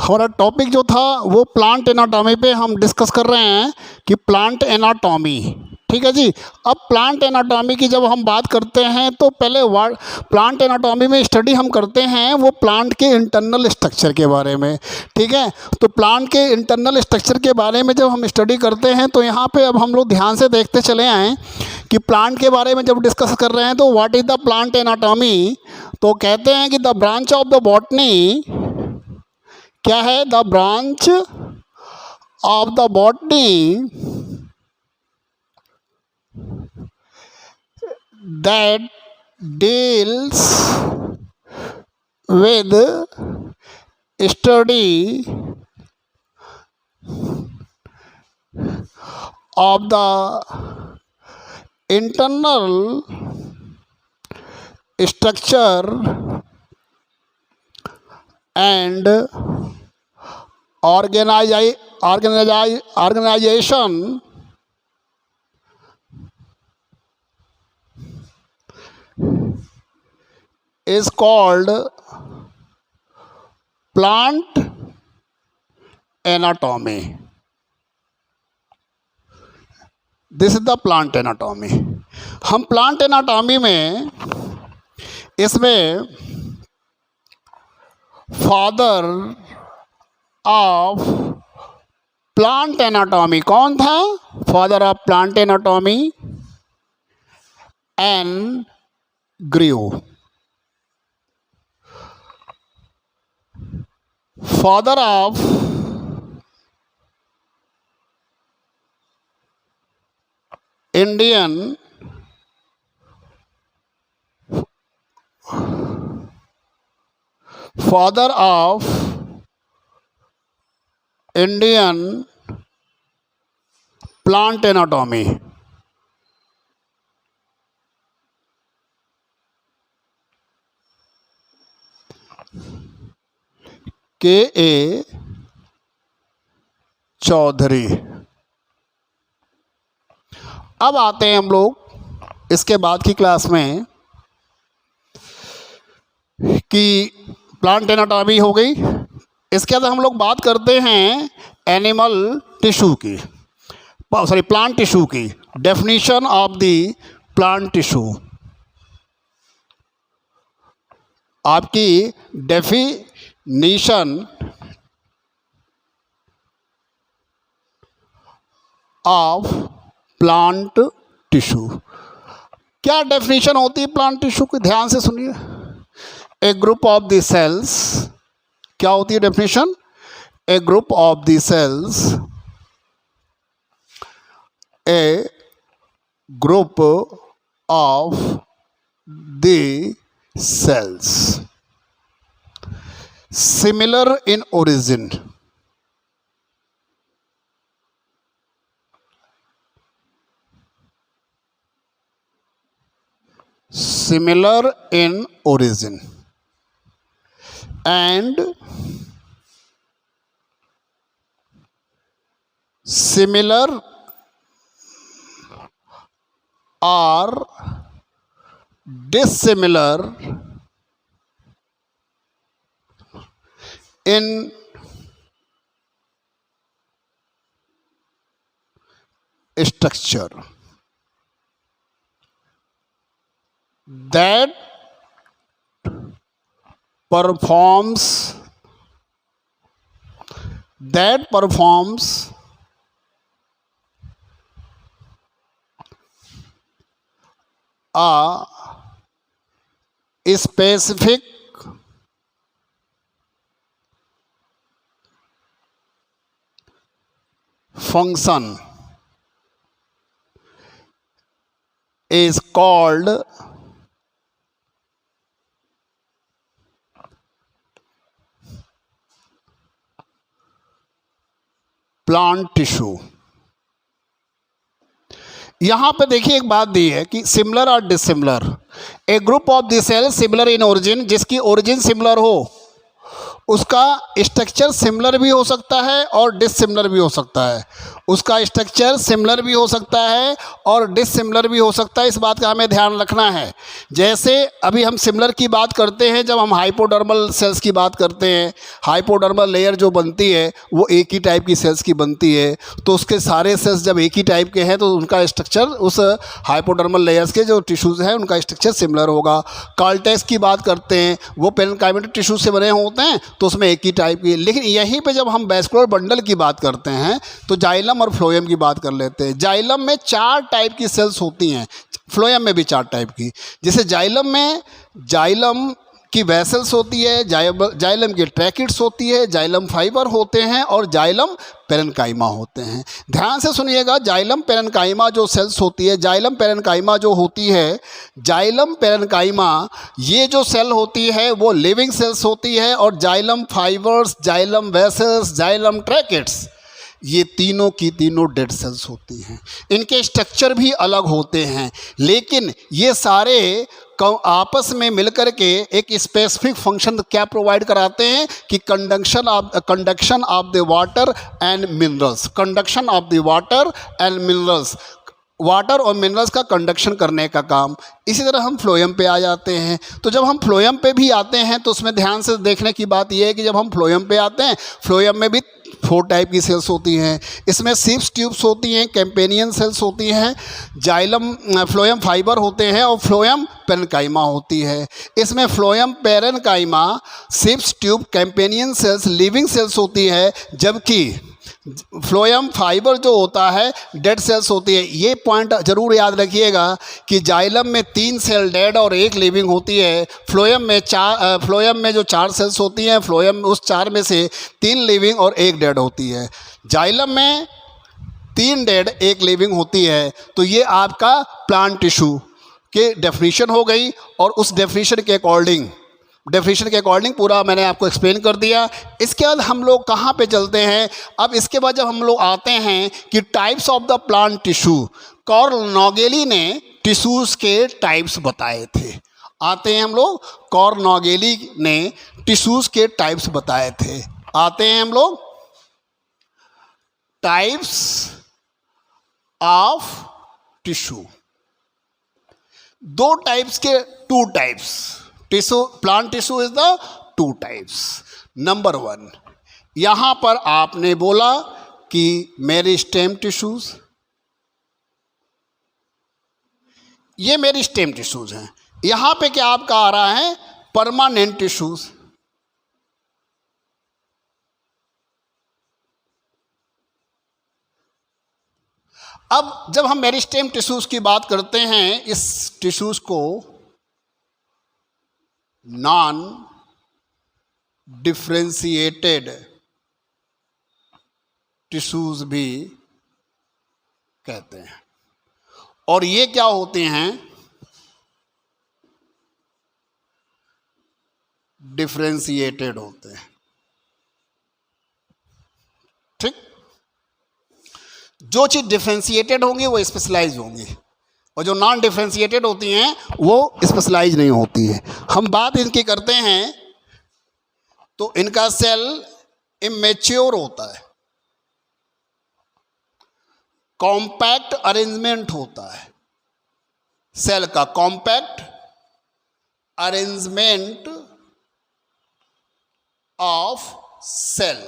हमारा टॉपिक जो था वो प्लांट एनाटॉमी पे हम डिस्कस कर रहे हैं कि प्लांट एनाटॉमी, ठीक है जी। अब प्लांट एनाटॉमी की जब हम बात करते हैं तो पहले प्लांट एनाटॉमी में स्टडी हम करते हैं वो प्लांट के इंटरनल स्ट्रक्चर के बारे में, ठीक है। तो प्लांट के इंटरनल स्ट्रक्चर के बारे में जब हम स्टडी करते हैं तो यहाँ पे अब हम लोग ध्यान से देखते चले आएँ कि प्लांट के बारे में जब डिस्कस कर रहे हैं तो what is the plant anatomy. तो कहते हैं कि the branch of the botany, क्या है, the branch of the botany that deals with study of the internal structure and organization is called plant anatomy. This is the plant anatomy. हम plant anatomy में इसमें father of plant anatomy कौन था? Father of plant anatomy N Grew. Father of Indian father of Indian plant anatomy. K A. Chaudhary. अब आते हैं हम लोग इसके बाद की क्लास में कि प्लांट एनाटॉमी हो गई। इसके बाद हम लोग बात करते हैं एनिमल टिश्यू की, सॉरी प्लांट टिश्यू की। Definition of the plant tissue. आपकी डेफिनेशन ऑफ प्लांट टिश्यू, क्या डेफिनेशन होती है प्लांट टिश्यू की? ध्यान से सुनिए। A group of the cells, क्या होती है definition? A group of the cells, a group of the cells similar in origin, similar in origin and similar or dissimilar in structure that performs a specific function is called plant tissue. यहां पे देखिए एक बात दी है कि similar और dissimilar. A group of the cell similar in origin, जिसकी origin similar हो उसका स्ट्रक्चर सिमिलर भी हो सकता है और डिसिमिलर भी हो सकता है। उसका स्ट्रक्चर सिमिलर भी हो सकता है और डिसिमिलर भी हो सकता है, इस बात का हमें ध्यान रखना है। जैसे अभी हम सिमिलर की बात करते हैं, जब हम हाइपोडर्मल सेल्स की बात करते हैं, हाइपोडर्मल लेयर जो बनती है वो एक ही टाइप की सेल्स की बनती है, तो उसके सारे सेल्स जब एक ही टाइप के हैं तो उनका स्ट्रक्चर, उस हाइपोडर्मल लेयर्स के जो टिश्यूज़ हैं उनका स्ट्रक्चर सिमिलर होगा। कार्टेक्स की बात करते हैं, वो पेरेन्काइमेटिक टिश्यू से बने होते हैं तो उसमें एक ही टाइप की। लेकिन यहीं पे जब हम वैस्कुलर बंडल की बात करते हैं तो जाइलम और फ्लोएम की बात कर लेते हैं। जाइलम में 4 टाइप की सेल्स होती हैं, फ्लोएम में भी 4 टाइप की। जैसे जाइलम में जाइलम की वेसल्स होती है, जाइलम की ट्रैकिट्स होती है, जाइलम फाइबर होते हैं और जाइलम पेरेन्काइमा होते हैं। ध्यान से सुनिएगा, जाइलम पेरेन्काइमा जो सेल्स होती है, जाइलम पेरेन्काइमा जो होती है, जाइलम पेरेन्काइमा ये जो सेल होती है वो लिविंग सेल्स होती है, और xylem fibres, xylem vessels, xylem tracheids ये तीनों की तीनों डेड सेल्स होती हैं। इनके स्ट्रक्चर भी अलग होते हैं, लेकिन ये सारे आपस में मिलकर के एक स्पेसिफिक फंक्शन क्या प्रोवाइड कराते हैं कि conduction of the water and minerals, conduction of the water and minerals, water और मिनरल्स का कंडक्शन करने का काम। इसी तरह हम फ्लोएम पे आ जाते हैं। तो जब हम फ्लोएम पे भी आते हैं तो उसमें ध्यान से देखने की बात यह है कि जब हम फ्लोएम पे आते हैं, फ्लोएम में भी 4 टाइप की सेल्स होती हैं। इसमें सिप्स ट्यूब्स होती हैं, कैम्पेनियन सेल्स होती हैं, जाइलम फ्लोएम फाइबर होते हैं और फ्लोएम पेरेन्काइमा होती है। इसमें फ्लोएम पेरेन्काइमा, सिप्स tube, companion cells living cells होती है, जबकि फ्लोएम फाइबर जो होता है डेड सेल्स होती है। ये पॉइंट जरूर याद रखिएगा कि जाइलम में 3 सेल डेड और 1 लिविंग होती है। फ्लोएम में जो 4 सेल्स होती हैं, फ्लोएम उस 4 में से 3 लिविंग और 1 डेड होती है। जाइलम में 3 डेड 1 लिविंग होती है। तो ये आपका प्लांट टिश्यू के डेफिनेशन हो गई, और उस डेफिनेशन के अकॉर्डिंग पूरा मैंने आपको एक्सप्लेन कर दिया। इसके बाद हम लोग कहाँ पे चलते हैं? अब इसके बाद जब हम लोग आते हैं कि types of the plant tissue, Carl Nageli ने टिश्यूज़ के टाइप्स बताए थे। आते हैं हम लोग, कार्ल नॉगेली ने टिश्यूज़ के टाइप्स बताए थे। आते हैं हम लोग टाइप्स ऑफ टिश्यू। 2 टाइप्स के 2 types tissue, plant tissue is the 2 types. Number 1, यहां पर आपने बोला कि मेरिस्टेम टिश्यूज, ये मेरिस्टेम टिश्यूज हैं। यहां पे क्या आपका आ रहा है? Permanent tissues. अब जब हम मेरिस्टेम टिश्यूज की बात करते हैं, इस टिश्यूज को नॉन डिफ्रेंशिएटेड टिश्यूज भी कहते हैं। और ये क्या होते हैं? डिफ्रेंशिएटेड होते हैं। ठीक, जो चीज डिफ्रेंशिएटेड होंगी वो स्पेशलाइज होंगी, और जो नॉन डिफ्रेंशिएटेड होती हैं वो स्पेशलाइज नहीं होती है। हम बात इनकी करते हैं तो इनका सेल इमेच्योर होता है, कॉम्पैक्ट अरेंजमेंट होता है। सेल का कॉम्पैक्ट अरेंजमेंट ऑफ सेल,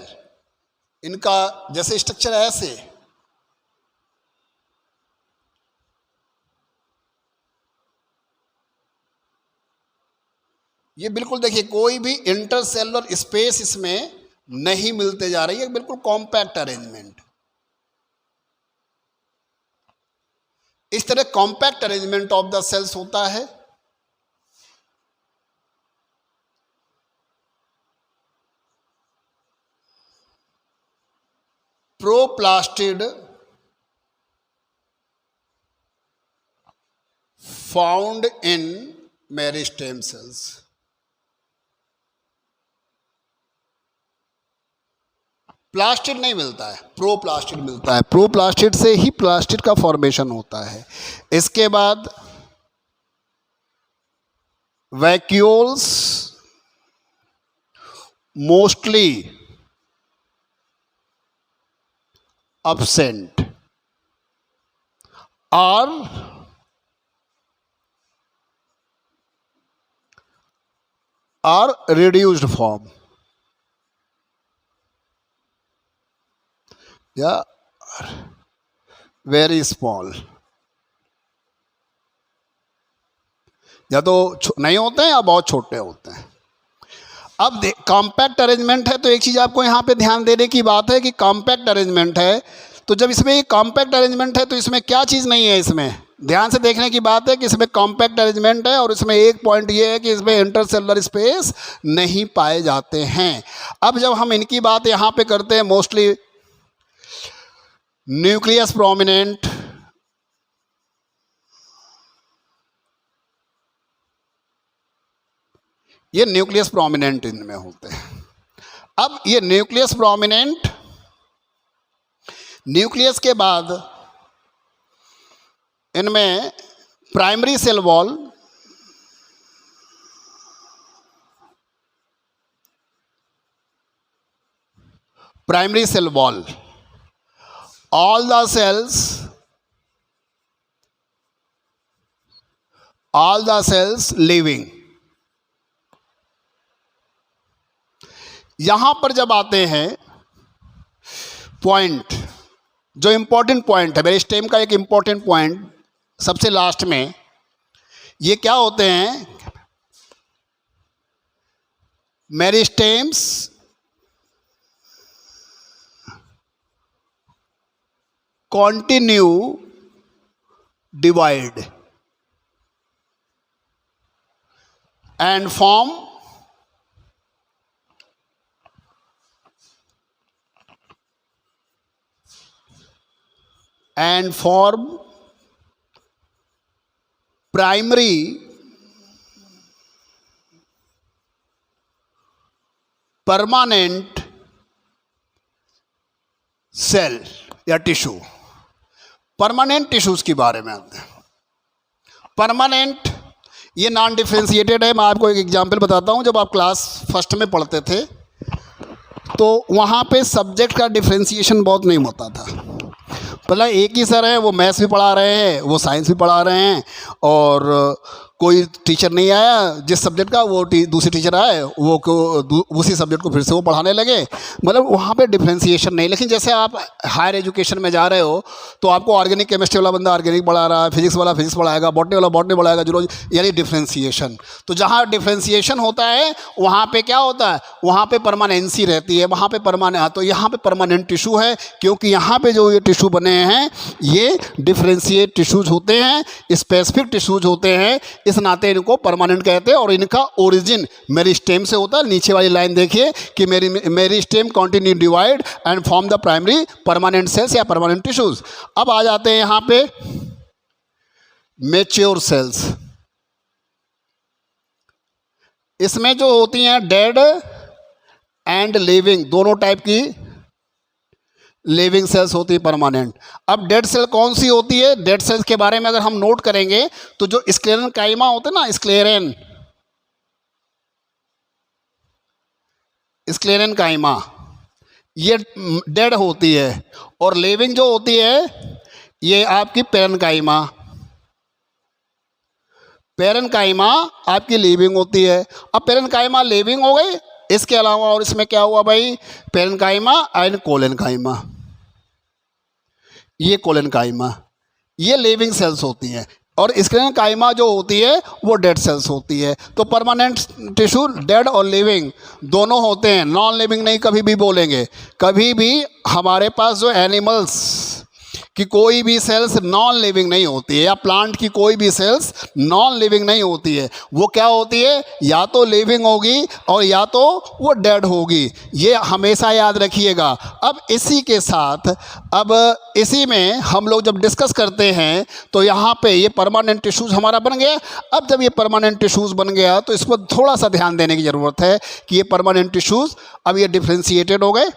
इनका जैसे स्ट्रक्चर है ऐसे। ये बिल्कुल देखिए, कोई भी इंटरसेलुलर स्पेस इसमें नहीं मिलते जा रही है, बिल्कुल कॉम्पैक्ट अरेंजमेंट। इस तरह compact arrangement of the cells होता है। Proplastid found in meristem cells. Plastid नहीं मिलता है, प्रोप्लास्टिड मिलता है। प्रोप्लास्टिड से ही प्लास्टिड का फॉर्मेशन होता है। इसके बाद vacuoles mostly absent or reduced form या वेरी स्मॉल, या तो नहीं होते हैं या बहुत छोटे होते हैं। अब कॉम्पैक्ट अरेंजमेंट है तो एक चीज़ आपको यहाँ पे ध्यान देने की बात है कि कॉम्पैक्ट अरेंजमेंट है, तो जब इसमें ये कॉम्पैक्ट अरेंजमेंट है तो इसमें क्या चीज़ नहीं है, इसमें ध्यान से देखने की बात है कि इसमें कॉम्पैक्ट अरेंजमेंट है और इसमें एक पॉइंट ये है कि इसमें इंटरसेलुलर स्पेस नहीं पाए जाते हैं। अब जब हम इनकी बात यहाँ पे करते हैं, मोस्टली न्यूक्लियस प्रोमिनेंट, ये न्यूक्लियस प्रोमिनेंट इनमें होते हैं। अब ये न्यूक्लियस प्रोमिनेंट, न्यूक्लियस के बाद इनमें primary cell wall, primary cell wall, all the cells living। यहां पर जब आते हैं पॉइंट, जो इंपॉर्टेंट पॉइंट है, मेरे स्टेम का एक इंपॉर्टेंट पॉइंट सबसे लास्ट में, ये क्या होते हैं, meristems continue divide and form primary permanent cell या टिश्यू। परमानेंट टिश्यूज के बारे में आते हैं। परमानेंट ये नॉन डिफ्रेंशिएटेड है। मैं आपको एक एग्जांपल बताता हूँ। जब आप क्लास फर्स्ट में पढ़ते थे तो वहाँ पे सब्जेक्ट का डिफ्रेंशिएशन बहुत नहीं होता था। पहले एक ही सर है, वो मैथ्स भी पढ़ा रहे हैं, वो साइंस भी पढ़ा रहे हैं, और कोई टीचर नहीं आया जिस सब्जेक्ट का, वो दूसरे टीचर आए, वो उसी सब्जेक्ट को फिर से वो पढ़ाने लगे। मतलब वहाँ पे डिफ्रेंशिएशन नहीं। लेकिन जैसे आप हायर एजुकेशन में जा रहे हो तो आपको ऑर्गेनिक केमिस्ट्री वाला बंदा ऑर्गेनिक पढ़ा रहा है, फिजिक्स वाला फिजिक्स पढ़ाएगा, बॉटनी वाला बॉटनी पढ़ाएगा, जूलॉजी, यानी डिफ्रेंशिएशन। तो जहाँ डिफ्रेंशिएशन होता है वहाँ पे क्या होता है, वहाँ पे परमानेंसी रहती है, वहाँ पे परमानेंट। तो यहाँ पे परमानेंट टिश्यू है, क्योंकि यहाँ पे जो ये टिश्यू बने हैं ये डिफ्रेंशिएट टिश्यूज होते हैं, स्पेसिफिक टिश्यूज होते हैं, इस नाते इनको परमानेंट कहते हैं। और इनका ओरिजिन मेरिस्टेम से होता है। नीचे वाली लाइन देखिए कि meristem continue divide and form the primary permanent cells या परमानेंट टिश्यूज। अब आ जाते हैं यहां पे मैच्योर सेल्स। इसमें जो होती हैं डेड एंड लिविंग, दोनों टाइप की लिविंग सेल्स होती है परमानेंट। अब डेड सेल कौन सी होती है? डेड सेल्स के बारे में अगर हम नोट करेंगे तो जो स्क्लेरन काइमा होते हैं ना, स्क्लेरन काइमा, ये डेड होती है। और लिविंग जो होती है ये आपकी पेरेन्काइमा, पेरेन्काइमा आपकी लिविंग होती है। अब पेरेन्काइमा लिविंग हो गई, इसके अलावा और इसमें क्या हुआ भाई, पेरेन्काइमा एंड कोलेनकाइमा, ये कोलेनकाइमा, ये लिविंग सेल्स होती हैं। और स्क्लेरनकाइमा जो होती है वो डेड सेल्स होती है। तो परमानेंट टिश्यू डेड और लिविंग दोनों होते हैं, नॉन लिविंग नहीं कभी भी बोलेंगे। कभी भी हमारे पास जो एनिमल्स कि कोई भी सेल्स नॉन लिविंग नहीं होती है, या प्लांट की कोई भी सेल्स नॉन लिविंग नहीं होती है। वो क्या होती है, या तो लिविंग होगी और या तो वो डेड होगी, ये हमेशा याद रखिएगा। अब इसी के साथ, अब इसी में हम लोग जब डिस्कस करते हैं तो यहाँ पे ये परमानेंट टिश्यूज़ हमारा बन गया। अब जब ये परमानेंट टिश्यूज़ बन गया तो इस पर थोड़ा सा ध्यान देने की ज़रूरत है कि ये परमानेंट टिश्यूज़ अब ये डिफ्रेंशिएटेड हो गए।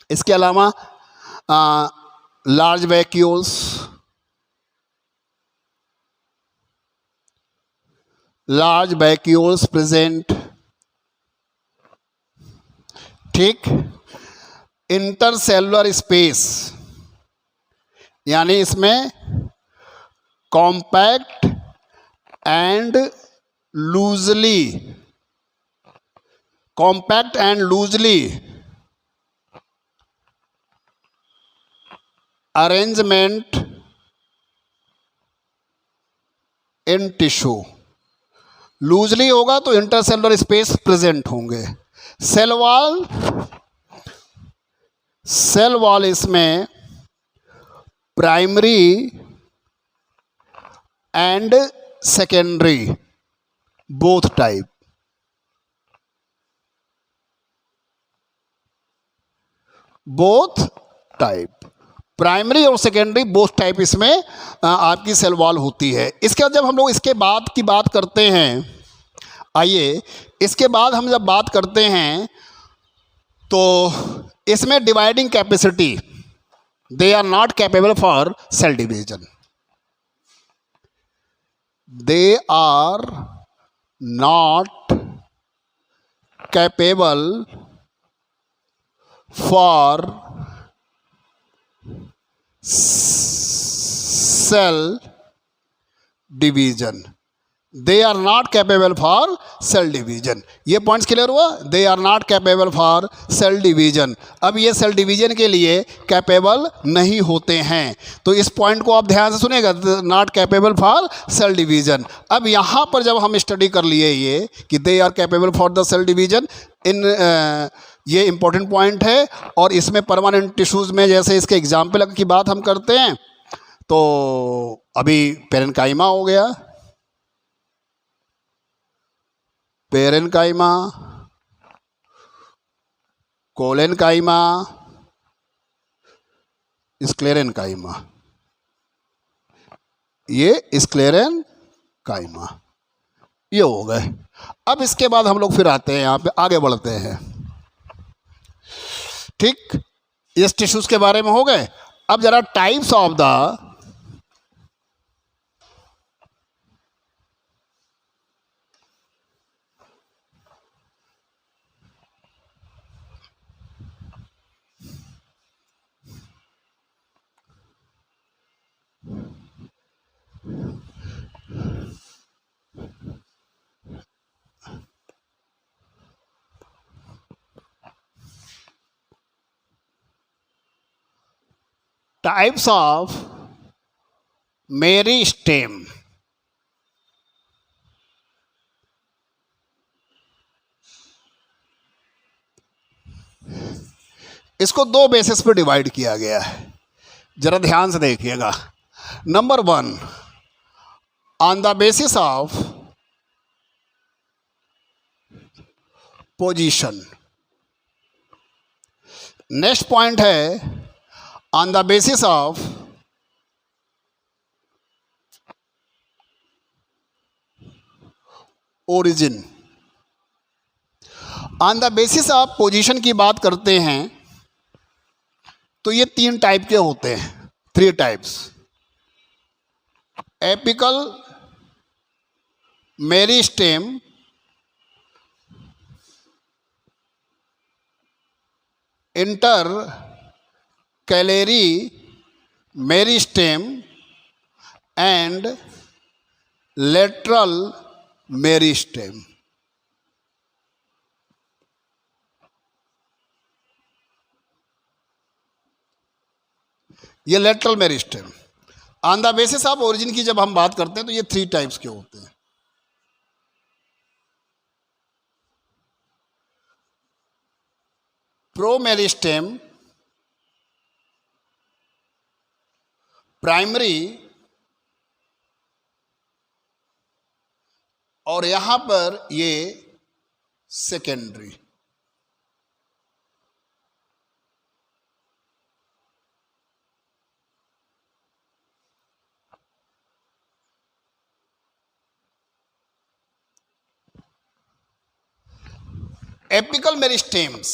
इसके अलावा large vacuoles, present ठीक। इंटरसेलुलर स्पेस यानी इसमें compact and loosely arrangement in tissue. Loosely होगा तो इंटरसेलुलर स्पेस प्रेजेंट होंगे। सेल वॉल इसमें primary and secondary both type. Primary और सेकेंडरी बोथ टाइप इसमें आपकी सेल वॉल होती है। इसके बाद जब हम लोग इसके बाद की बात करते हैं, आइए इसके बाद हम जब बात करते हैं तो इसमें dividing capacity, they are not capable for cell division. They are not capable for cell division. They are not capable for cell division. ये पॉइंट्स क्लियर हुआ? They are not capable for cell division. अब ये cell division के लिए capable नहीं होते हैं, तो इस पॉइंट को आप ध्यान से सुनेगा, not capable for cell division. अब यहाँ पर जब हम स्टडी कर लिए ये कि they are capable for the cell division, ये इंपॉर्टेंट पॉइंट है। और इसमें परमानेंट टिश्यूज़ में जैसे इसके एग्जाम्पल की बात हम करते हैं तो अभी पेरेन्काइमा हो गया, पेरेन्काइमा, कोलेन्काइमा, स्क्लेरेन्काइमा, ये स्क्लेरेन्काइमा, ये हो गए। अब इसके बाद हम लोग फिर आते हैं यहाँ पे, आगे बढ़ते हैं। ठीक, इस टिश्यूज के बारे में हो गए। अब जरा types of the types of meristem. इसको दो बेसिस पर डिवाइड किया गया है, जरा ध्यान से देखिएगा। Number 1, on the basis of position. Next point है on the basis of origin। on the basis of position की बात करते हैं तो ये 3 टाइप के होते हैं, 3 types. Apical meristem, intercalary meristem and lateral meristem. ये lateral meristem. On the basis of origin की जब हम बात करते हैं तो ये 3 टाइप्स के होते हैं। प्रो मेरिस्टेम, प्राइमरी, और यहां पर ये सेकेंडरी। एपिकल मेरिस्टेम्स,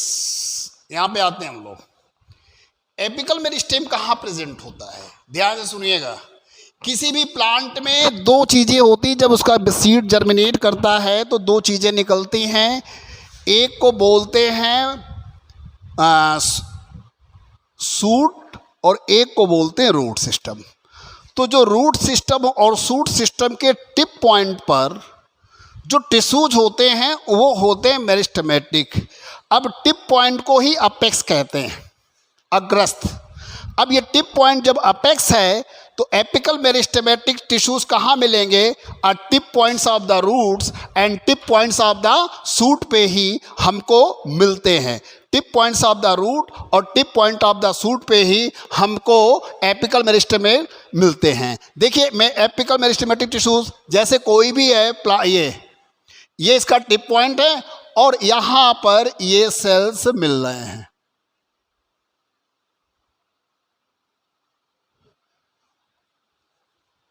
यहां पे आते हैं हम लोग। एपिकल मेरिस्टेम कहाँ प्रेजेंट होता है? ध्यान से सुनिएगा। किसी भी प्लांट में 2 चीज़ें होती, जब उसका सीड जर्मिनेट करता है तो 2 चीज़ें निकलती हैं। एक को बोलते हैं सूट और एक को बोलते हैं रूट सिस्टम। तो जो रूट सिस्टम और सूट सिस्टम के टिप पॉइंट पर जो टिश्यूज होते हैं वो होते हैं मेरिस्टेमेटिक। अब टिप पॉइंट को ही अपेक्स कहते हैं, अग्रस्त। अब ये टिप पॉइंट जब अपेक्स है तो एपिकल मेरिस्टेमेटिक टिश्यूज कहाँ मिलेंगे? Tip points of the roots and tip points of the shoot पे ही हमको मिलते हैं। Tip points of the root और tip point of the shoot पे ही हमको एपिकल मेरिस्टेमेट मिलते हैं। देखिए, मैं एपिकल मेरिस्टेमेटिक टिश्यूज जैसे कोई भी है, ये इसका टिप पॉइंट है और यहां पर ये सेल्स मिल रहे हैं।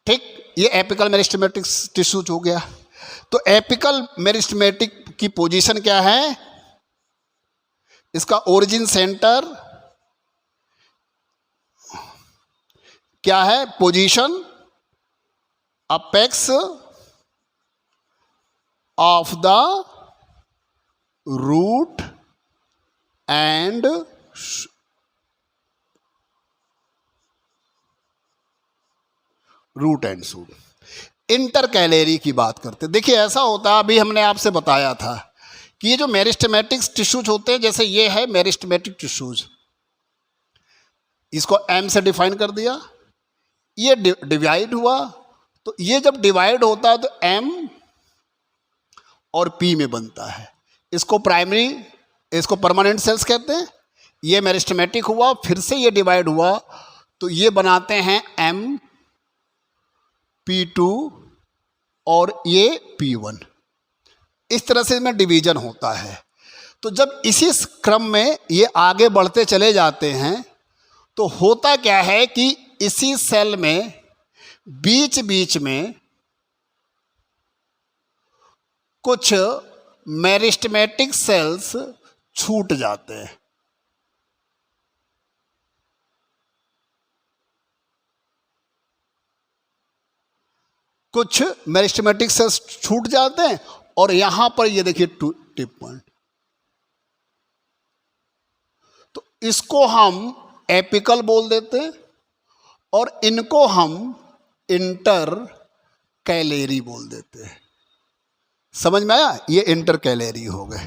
ठीक, ये एपिकल मेरिस्टेमेटिक टिश्यूज हो गया। तो एपिकल मेरिस्टेमेटिक की पोजीशन क्या है? इसका ओरिजिन सेंटर क्या है? Position apex of the root and shoot. Intercalary की बात करते, देखिए ऐसा होता है, अभी हमने आपसे बताया था कि ये जो मेरिस्टेमेटिक टिश्यूज होते हैं, जैसे ये है मेरिस्टेमेटिक टिश्यूज, इसको एम से डिफाइन कर दिया, ये डिवाइड हुआ, तो ये जब डिवाइड होता है तो एम और पी में बनता है। इसको प्राइमरी, इसको परमानेंट सेल्स कहते हैं। ये मेरिस्टेमेटिक हुआ, फिर से ये डिवाइड हुआ, तो ये बनाते हैं एम P2 और ये P1। इस तरह से इसमें डिवीजन होता है। तो जब इसी क्रम में ये आगे बढ़ते चले जाते हैं तो होता क्या है कि इसी सेल में बीच बीच में कुछ मेरिस्टेमेटिक सेल्स छूट जाते हैं। कुछ मेरिस्टेमेटिक सेल्स छूट जाते हैं और यहां पर ये देखिए टिप पॉइंट, तो इसको हम एपिकल बोल देते हैं और इनको हम इंटर कैलेरी बोल देते हैं। समझ में आया? ये इंटर कैलेरी हो गए।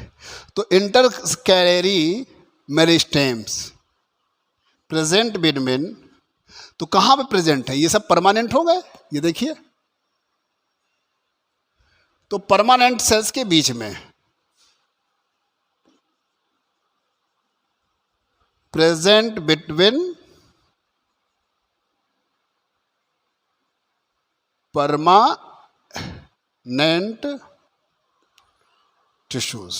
तो इंटर कैलेरी मेरिस्टेम्स प्रेजेंट बिटवीन, तो कहां पे प्रेजेंट है? ये सब परमानेंट हो गए, ये देखिए, तो परमानेंट सेल्स के बीच में प्रेजेंट बिटवीन परमानेंट टिश्यूज,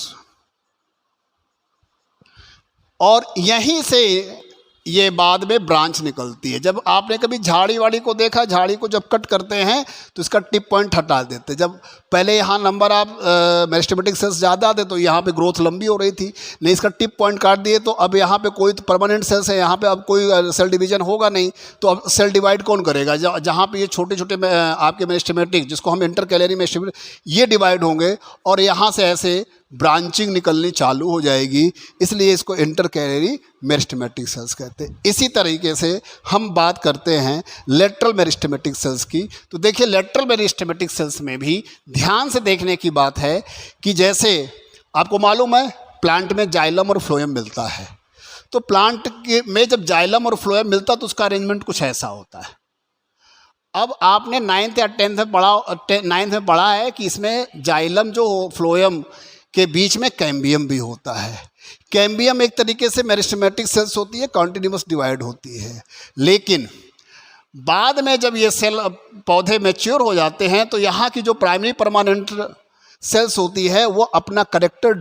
और यहीं से ये बाद में ब्रांच निकलती है। जब आपने कभी झाड़ी वाड़ी को देखा, झाड़ी को जब कट करते हैं तो इसका टिप पॉइंट हटा देते। जब पहले यहाँ नंबर आप मेरिस्टेमेटिक सेल्स ज़्यादा थे तो यहाँ पे ग्रोथ लंबी हो रही थी, नहीं इसका टिप पॉइंट काट दिए तो अब यहाँ पे कोई तो परमानेंट सेल्स है, यहाँ पे अब कोई सेल डिवीजन होगा नहीं, तो अब सेल डिवाइड कौन करेगा? जहाँ पे ये छोटे छोटे आपके मेरिस्टेमेटिक, जिसको हम इंटर कैलेरी मेरिस्टेमेटिक, ये डिवाइड होंगे और यहाँ से ऐसे ब्रांचिंग निकलनी चालू हो जाएगी, इसलिए इसको इंटर कैलेरी मेरिस्टेमेटिक सेल्स कहते हैं। इसी तरीके से हम बात करते हैं लेटरल मेरिस्टेमेटिक सेल्स की। तो देखिए, लेटरल मेरिस्टेमेटिक सेल्स में भी ध्यान से देखने की बात है कि जैसे आपको मालूम है प्लांट में जाइलम और फ्लोएम मिलता है, तो प्लांट में जब जाइलम और फ्लोएम मिलता है तो उसका अरेंजमेंट कुछ ऐसा होता है। अब आपने 9th या 9th में पढ़ा है कि इसमें जाइलम जो फ्लोएम के बीच में कैम्बियम भी होता है। कैम्बियम एक तरीके से मेरिस्टेमेटिक सेल्स होती है, कॉन्टिन्यूअस डिवाइड होती है, लेकिन बाद में जब ये सेल पौधे मैच्योर हो जाते हैं तो यहाँ की जो प्राइमरी परमानेंट सेल्स होती है वो अपना करेक्टर,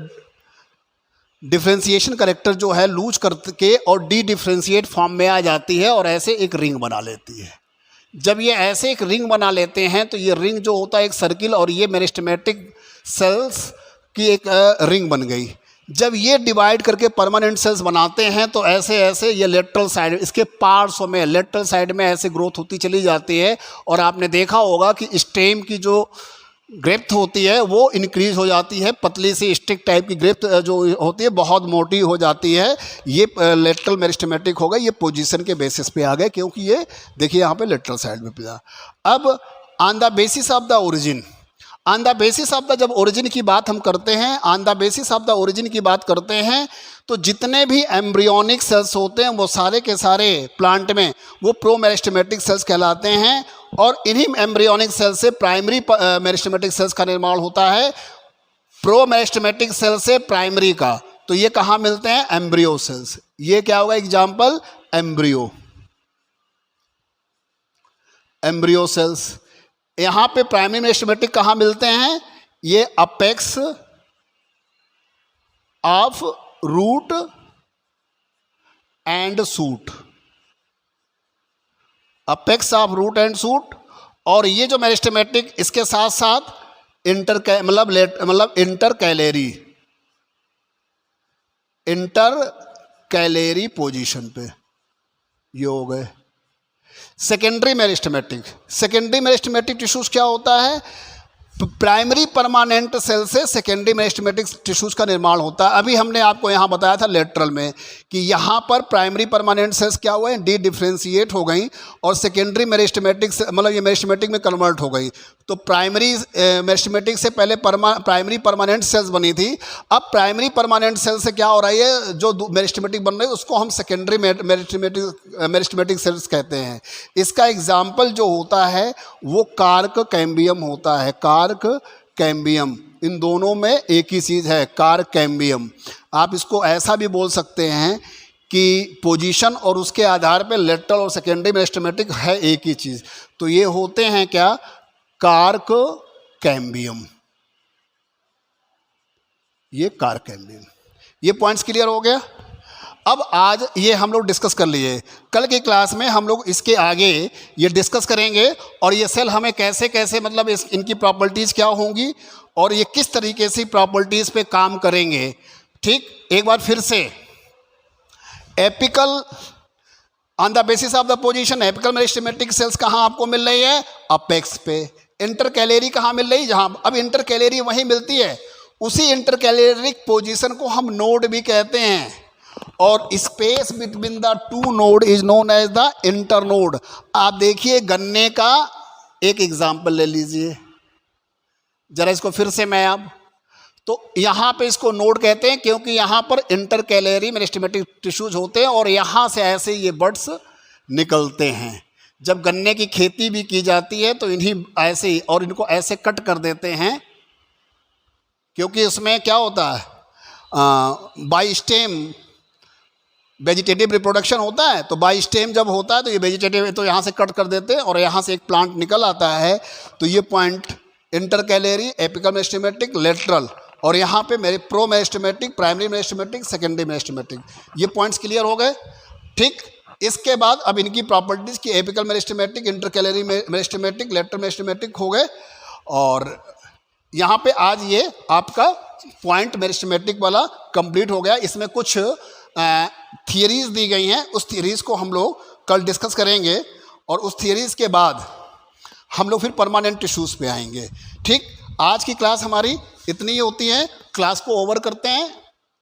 डिफ्रेंशिएशन करेक्टर जो है लूज करके और डी डिफ्रेंशिएट फॉर्म में आ जाती है और ऐसे एक रिंग बना लेती है। जब ये ऐसे एक रिंग बना लेते हैं तो ये रिंग जो होता है एक सर्किल, और ये मेरिस्टेमेटिक सेल्स की एक रिंग बन गई। जब ये डिवाइड करके परमानेंट सेल्स बनाते हैं तो ऐसे ऐसे ये लेटरल साइड, इसके पार्ट्स में लेटरल साइड में ऐसे ग्रोथ होती चली जाती है। और आपने देखा होगा कि स्टेम की जो ग्रेप्थ होती है वो इंक्रीज हो जाती है, पतली सी स्टिक टाइप की ग्रेप्थ जो होती है बहुत मोटी हो जाती है। ये लेटरल मेरिस्टेमेटिक होगा, ये पोजीशन के बेसिस पे आ गए, क्योंकि ये देखिए यहाँ पे लेटरल साइड में पिया। अब on the basis of the origin, on the basis of the जब ओरिजिन की बात हम करते हैं, on the basis of the origin की बात करते हैं, तो जितने भी एम्ब्रियोनिक सेल्स होते हैं वो सारे के सारे प्लांट में वो प्रो मेरिस्टेमेटिक सेल्स कहलाते हैं, और इन्हीं एम्ब्रियोनिक सेल्स से प्राइमरी मेरिस्टेमेटिक सेल्स का निर्माण होता है। प्रो मेरिस्टेमेटिक सेल से प्राइमरी का, तो ये कहाँ मिलते हैं? Embryo cells. ये क्या होगा? Example embryo, embryo cells. यहाँ पे प्राइमरी मेरिस्टेमेटिक कहाँ मिलते हैं? ये apex of root and shoot, apex of root and shoot. और ये जो मेरिस्टेमेटिक इसके साथ साथ इंटरकैलेरी पोजीशन पे ये हो गए। Secondary meristematic, secondary meristematic tissues क्या होता है? प्राइमरी परमानेंट सेल से सेकेंडरी मेरिस्टेमेटिक टिश्यूज का निर्माण होता है। अभी हमने आपको यहाँ बताया था लेटरल में कि यहाँ पर प्राइमरी परमानेंट सेल्स क्या हुए? डी डिफ्रेंशिएट हो गई और सेकेंडरी मेरिस्टेमेटिक मतलब ये मेरिस्टेमेटिक में कन्वर्ट हो गई। तो प्राइमरी मेरिस्टेमेटिक से पहले प्राइमरी परमानेंट सेल्स बनी थी। अब प्राइमरी परमानेंट सेल से क्या हो रहा है? जो मेरिस्टेमेटिक बन रही है उसको हम सेकेंडरी मेरिस्टेमेटिक सेल्स कहते हैं। इसका एग्जाम्पल जो होता है वो कार्क कैम्बियम होता है, कार्क कैम्बियम। इन दोनों में एक ही चीज़ है, कार्क कैम्बियम। आप इसको ऐसा भी बोल सकते हैं कि पोजीशन और उसके आधार पे लेटरल और सेकेंडरी मेरिस्टेमेटिक है एक ही चीज़। तो ये होते हैं क्या? कार्क कैम्बियम, ये कार्क कैम्बियम। ये पॉइंट्स क्लियर हो गया? अब आज ये हम लोग डिस्कस कर लिए, कल की क्लास में हम लोग इसके आगे ये डिस्कस करेंगे और ये सेल हमें कैसे कैसे मतलब इनकी प्रॉपर्टीज़ क्या होंगी और ये किस तरीके से प्रॉपर्टीज़ पे काम करेंगे। ठीक, एक बार फिर से, apical on the basis of the position apical meristematic cells कहाँ आपको मिल रही है? अपेक्स पे। इंटरकैलेरी कहाँ मिल रही है? जहाँ अब इंटरकैलेरी वहीं मिलती है, उसी इंटरकैलेरिक पोजीशन को हम नोड भी कहते हैं, और space between the two node is known as the internode. आप देखिए गन्ने का एक एग्जाम्पल ले लीजिए जरा, इसको फिर से मैं अब, तो यहाँ पे इसको नोड कहते हैं क्योंकि यहाँ पर इंटरकैलेरी मेरिस्टेमेटिक टिश्यूज होते हैं और यहाँ से ऐसे ये बड्स निकलते हैं। जब गन्ने की खेती भी की जाती है तो इन्हीं ऐसे ही, और इनको ऐसे कट कर देते हैं क्योंकि इसमें क्या होता है? बाई स्टेम वेजिटेटिव रिप्रोडक्शन होता है। तो बाई स्टेम जब होता है तो ये वेजिटेटिव, तो यहाँ से कट कर देते हैं और यहाँ से एक प्लांट निकल आता है। तो ये point intercalary, apical meristematic, lateral, और यहाँ पे मेरे pro meristematic, primary meristematic, secondary meristematic, ये पॉइंट्स क्लियर हो गए। ठीक, इसके बाद अब इनकी प्रॉपर्टीज़ की apical meristematic, intercalary meristematic, lateral meristematic हो गए। और यहाँ पे आज ये आपका पॉइंट मेरिस्टेमेटिक वाला कंप्लीट हो गया। इसमें कुछ थियरीज दी गई हैं, उस थियरीज़ को हम लोग कल डिस्कस करेंगे और उस थियरीज़ के बाद हम लोग फिर परमानेंट टिश्यूज़ पे आएंगे। ठीक, आज की क्लास हमारी इतनी ही होती है। क्लास को ओवर करते हैं